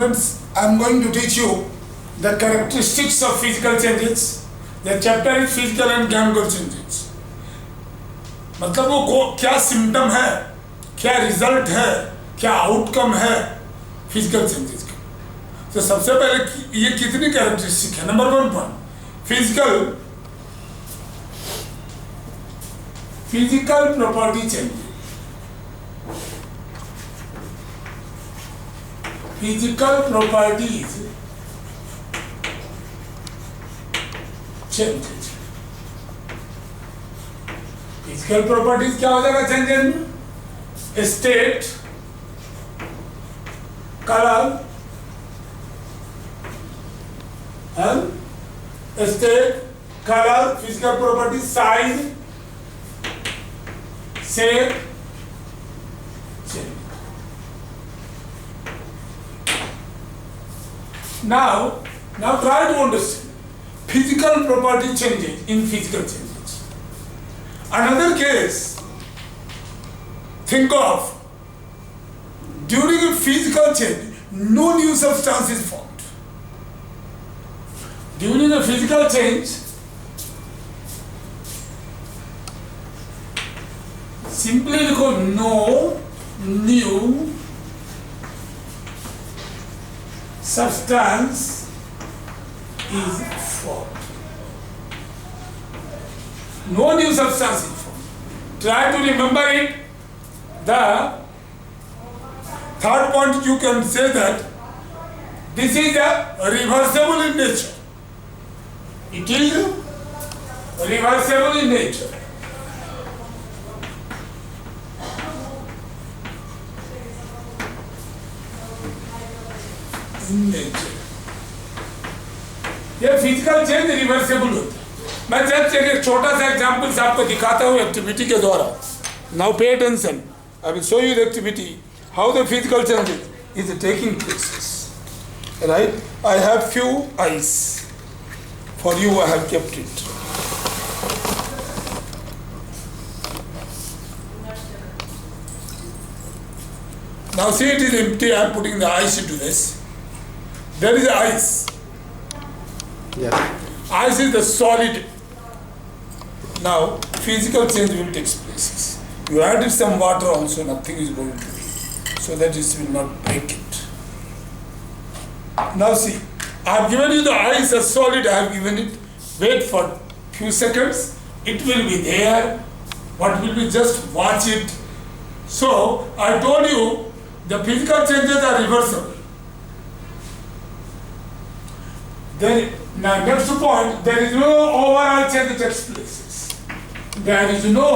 Friends, I am going to teach you the characteristics of physical changes. The chapter is physical and chemical changes. मतलब वो क्या symptom है, क्या result है, क्या आउटकम है फिजिकल चेंजेस का. तो सबसे पहले ये कितनी कैरेक्टरिस्टिक है. Number 1 point, physical property changes. Physical properties changes. Physical properties क्या हो जाएगा चेंजेस में? State, colour, state, colour, physical property, size, shape, Now try to understand physical property changes in physical changes. Another case, think of during a physical change, no new substance is formed. During a physical change, simply लिखो no new substance is formed. No new substance is formed. Try to remember it. The third point, you can say that this is a reversible in nature. It is reversible in nature. ये physical change reversible होता है. मैं just एक छोटा सा example आपको दिखाता हूँ एक्टिविटी के द्वारा. Now pay attention, I will show you the activity how the physical change is taking places. Right, I have few ice for you, I have kept it. Now see, it is empty. I am putting the ice into this. There is ice. Yes. Ice is the solid. Now physical change will take places. You added some water also, nothing is going to be. So that it will not break it. Now see, I have given you the ice as solid. I have given it. Wait for few seconds. It will be there. What will be? Just watch it. So I told you the physical changes are reversible. Then, now next point, there is no overall change that takes place. There is no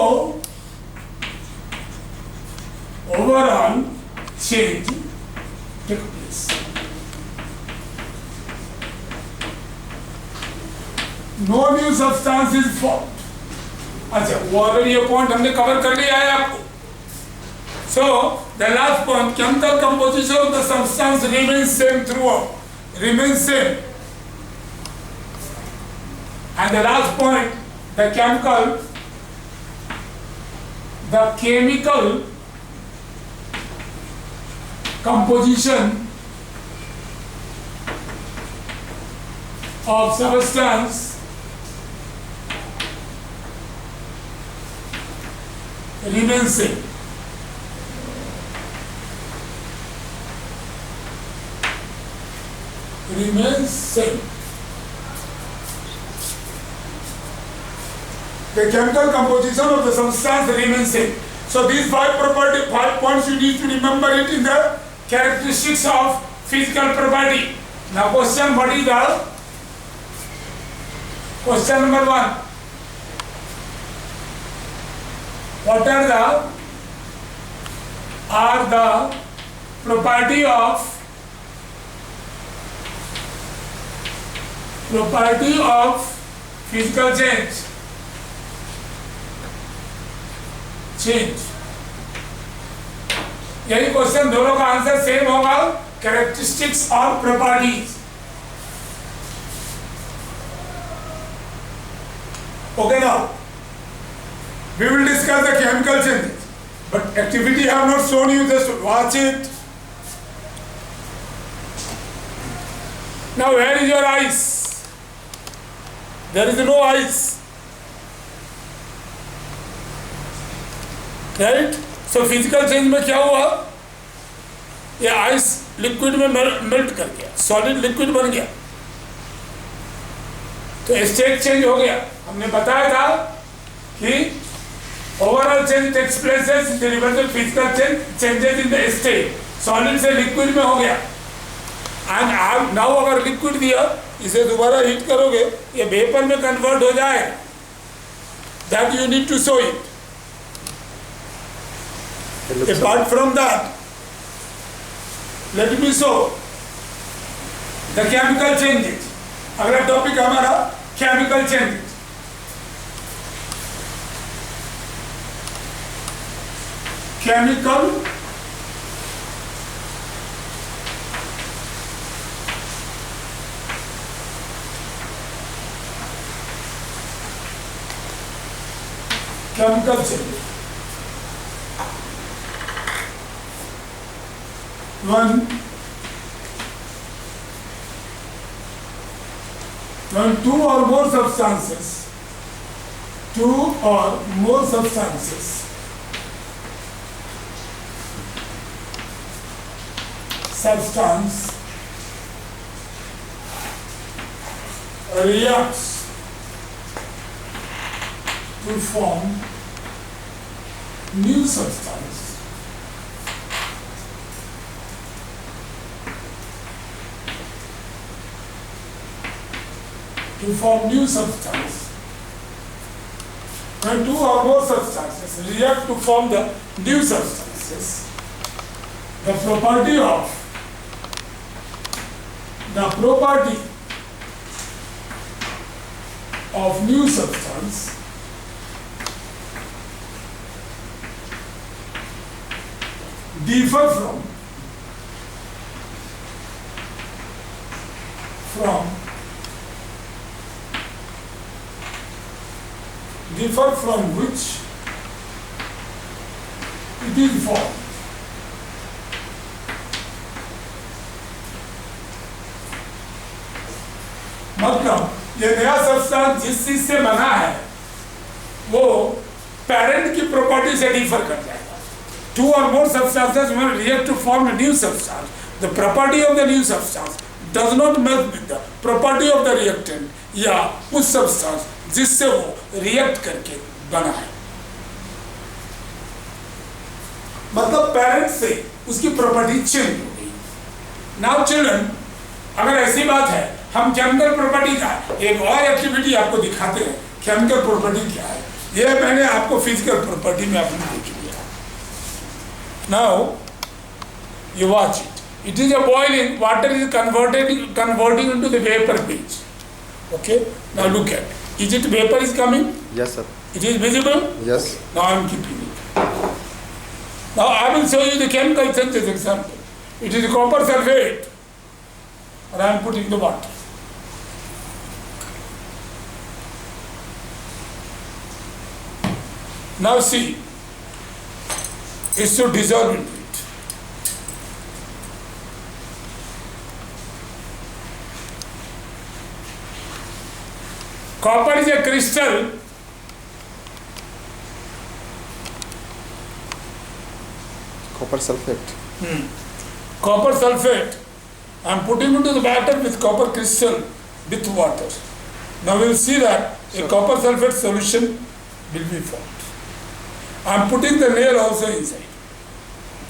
overall change takes place. No new substance is formed. अच्छा, वो already ये point हमने cover कर लिया है आपको. So the last point, chemical composition of the substance remains same throughout. Remains same. And the last point, the chemical composition of substance remains same. Remains same. The chemical composition of the substance remains same. So these five points you need to remember it in the characteristics of physical property. Now question, what is the question number 1? What are the property of physical change? यही question दोनों का answer same होगा. Characteristics और properties. Okay, now we will discuss the chemical changes, but activity I have not shown you, just watch it. Now where is your ice? There is no ice. Right? So physical change में क्या हुआ? ये ice liquid में melt कर गया, solid liquid बन गया, तो स्टेट चेंज हो गया। हमने बताया था कि overall change takes place in the reversal physical changes in the state, solid से लिक्विड में हो गया। एंड नाउ अगर लिक्विड दिया, इसे दोबारा हीट करोगे, ये वेपर में कन्वर्ट हो जाए। That you need to show it. Apart from that, let me show the chemical changes. अगला टॉपिक हमारा chemical changes. Chemical changes. When two or more substances reacts to form new substance, when two or more substances react to form the new substances, the property of new substance differ from which it is formed. मतलब ये नया substance जिस चीज से बना है वो parent की प्रॉपर्टी से डिफर कर जाएगा। Two or more substances will react to form a new substance. The property of the new substance does not match with the property of the reactant या उस substance जिससे वो रिएक्ट करके बना है। मतलब पेरेंट से उसकी प्रॉपर्टी चेंज हो गई। नाउ चिल्ड्रन, अगर ऐसी बात है, हम केमिकल प्रॉपर्टी का एक और एक्टिविटी आपको दिखाते हैं। केमिकल प्रॉपर्टी क्या है? ये मैंने आपको फिजिकल प्रॉपर्टी में आपने देख लिया। Now you watch it. It is a boiling, water is converting into the vapor phase. Okay, now look at. Is it vapor is coming? Yes, sir. It is visible? Yes. Now I am keeping it. Now I will show you the chemical changes example. It is copper sulfate, and I am putting the water. Now see, it should dissolve into it. Copper is a crystal. Copper sulfate. Copper sulfate. I am putting into the batter with copper crystal with water. Now we will see that a copper sulfate solution will be formed. I am putting the nail also inside.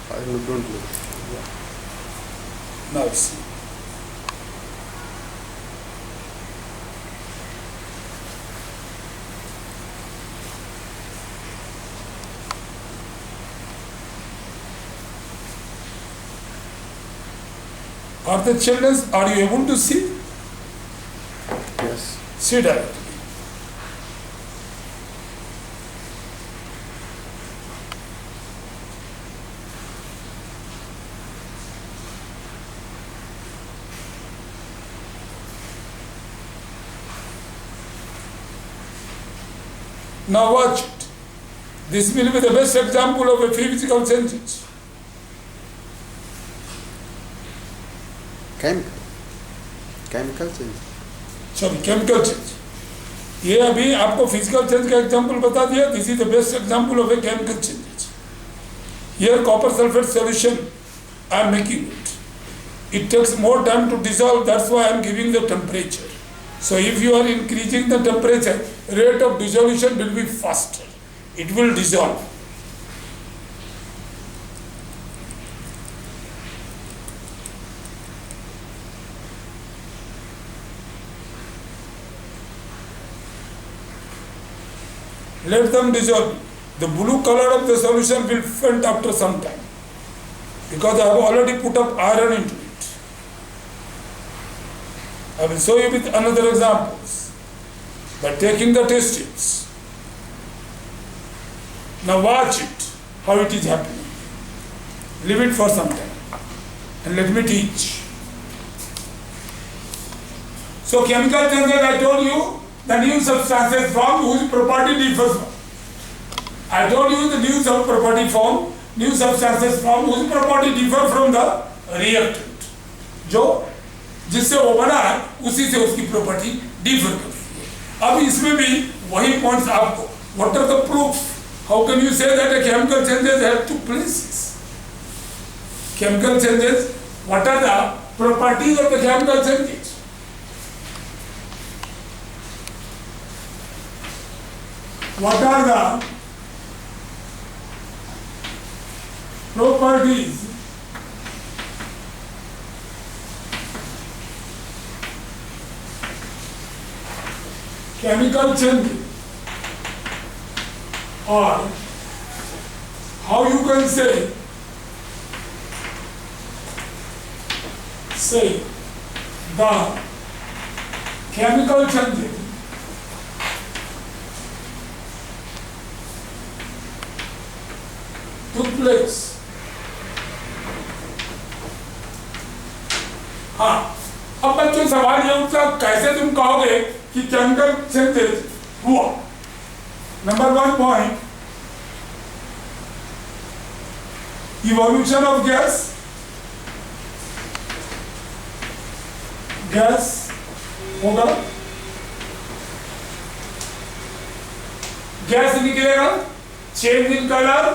I don't know. Yeah. Now see. Are the children, are you able to see? Yes. See directly. Now watch it. This will be the best example of a physical changes. Chemical change. Sorry chemical change. ये अभी आपको physical change का example बता दिया। This is the best example of A chemical changes. Here copper sulphate solution I am making it takes more time to dissolve, that's why I am giving the temperature. So if you are increasing the temperature, rate of dissolution will be faster, it will dissolve. Let them dissolve. The blue color of the solution will faint after some time because I have already put up iron into it. I will show you with another examples by taking the test tubes. Now watch it, how it is happening. Leave it for some time and let me teach. So chemical changes, I told you, the new substances form whose property differs. I told you the new property form, new substances form whose property differ from the reactant. जो जिससे वो बना है उसी से उसकी property differ करती है। अब इसमें भी वही पॉइंट्स आपको, what are the proof, how can you say that a chemical changes have to places, chemical changes, what are the properties of the chemical changes. What are the properties chemical change, or how you can say the chemical change took place। हाँ, अब बच्चों सवाल ये उठता, कैसे तुम कहोगे कि केमिकल चेंजेस हुआ। Number 1 point, evolution of gas, gas होगा, गैस निकलेगा, चेंज इन कलर,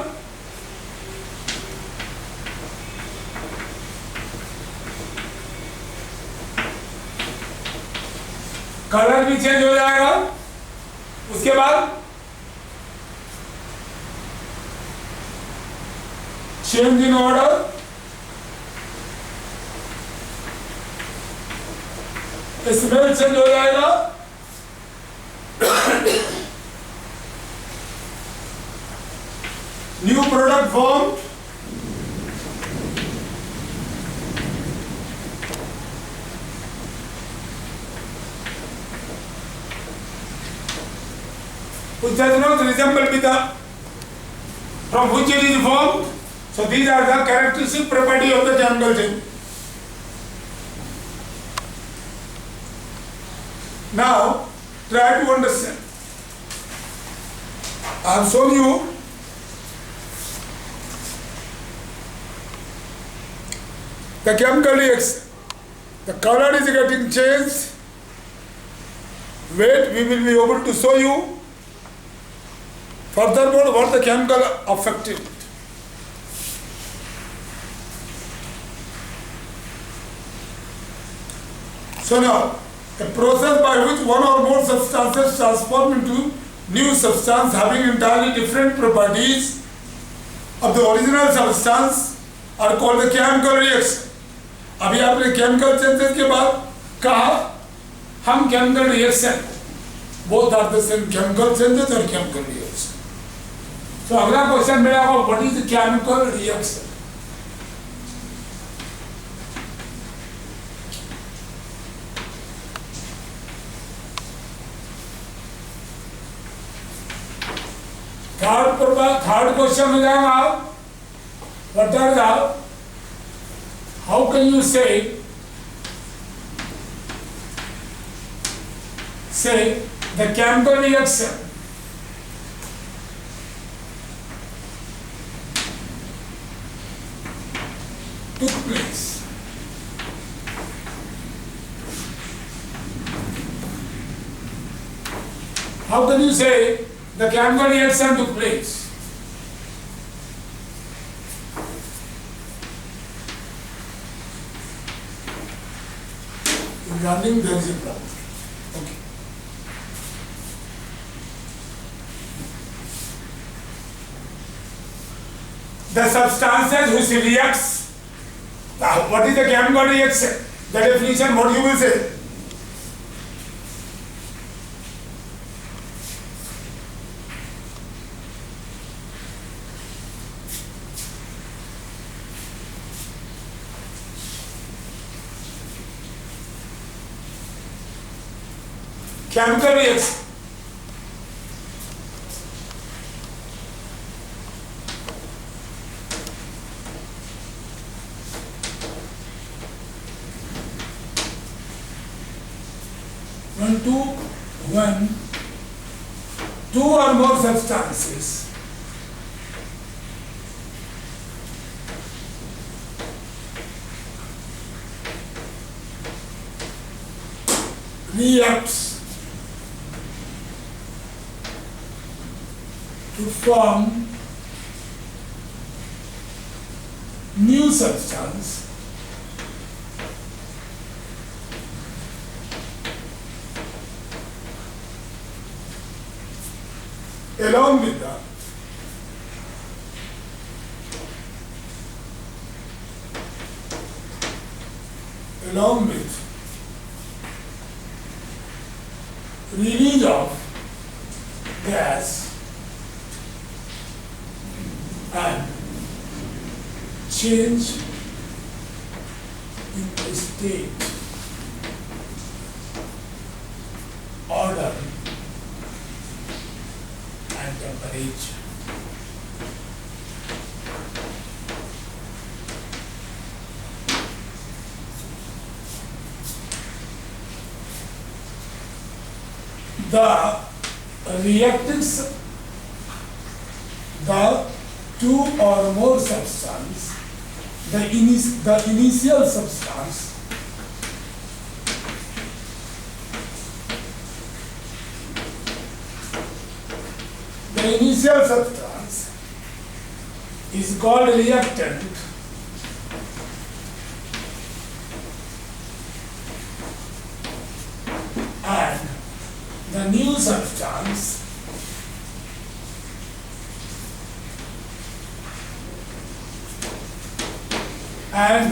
कलर भी चेंज हो जाएगा, उसके बाद change in order, smell change हो जाएगा, new product form, which does not resemble with the from which it is formed. So these are the characteristic property of the chemical change. Now try to understand. I have shown you the chemical reaction. The color is getting changed. Wait, we will be able to show you. Furthermore, what the chemical affected. So now, a process by which one or more substances transform into new substance having entirely different properties of the original substance are called the chemical reaction. अभी आपने chemical changes के बाद कहा हम chemical reaction, both are the same, chemical changes और chemical reaction. तो अगला question मेरा होगा, what is chemical reaction. Third question हो जाएगा, what are the, how can you say the chemical reaction took place How can you say the chemical reaction took place? In learning there is a problem. Okay. The substances which reacts, what is the chemical reaction? The definition, what you will say? Chemical reaction. When two or more substances reacts to form new substance, along with the release of gas and change in the state, order and temperature. The reactants, the two or more substance, the initial substance is called reactant, and the new substance and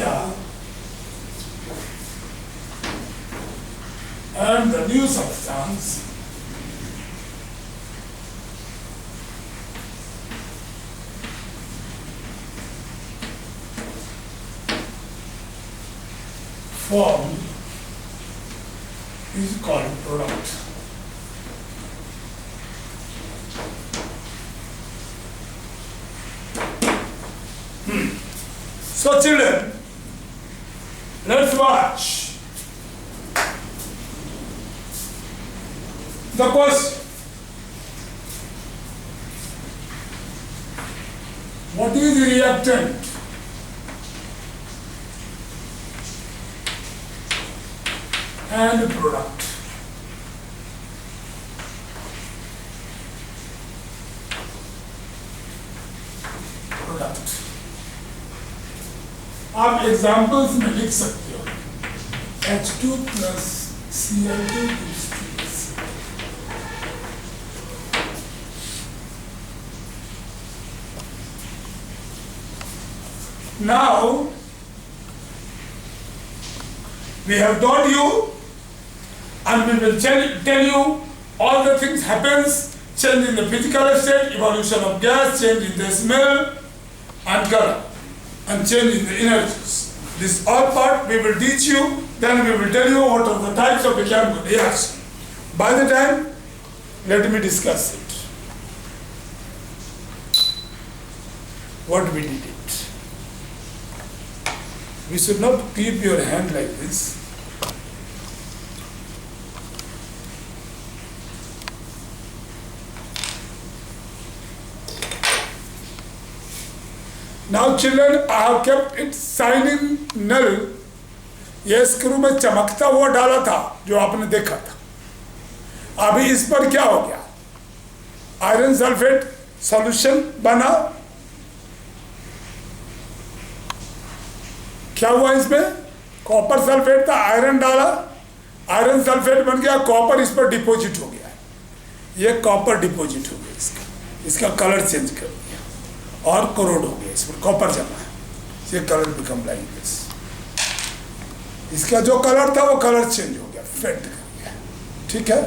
the new substance formed is called product. So children, let's watch the question. What is reactant? And product. आप examples में लिख सकते हो H2 plus Cl2 gives TC. Now we have taught you and we will tell you all the things happens, change in the physical state, evolution of gas, change in the smell and color, and change in the energies. This all part we will teach you, then we will tell you what are the types of the chemical reaction. By the time, let me discuss it. What we did it. We should not keep your hand like this. Now children, I have kept it shining null. ये screw में चमकता हुआ डाला था जो आपने देखा था. अभी इस पर क्या हो गया? आयरन सल्फेट सॉल्यूशन बना, क्या हुआ इसमें, कॉपर सल्फेट था, आयरन डाला, आयरन सल्फेट बन गया, कॉपर इस पर डिपॉजिट हो गया, ये कॉपर डिपॉजिट हो गया, इसका कलर चेंज कर दिया और करोड हो गया, इस पर कॉपर जमा है, ये कलर बिकम लाइक दिस, इसका जो कलर था वो कलर चेंज हो गया, फेड कर गया, ठीक है।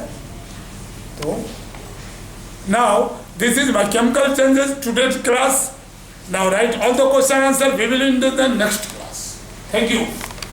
तो now this is my chemical changes today's class. Now write all the question answer, we will in the next class. Thank you.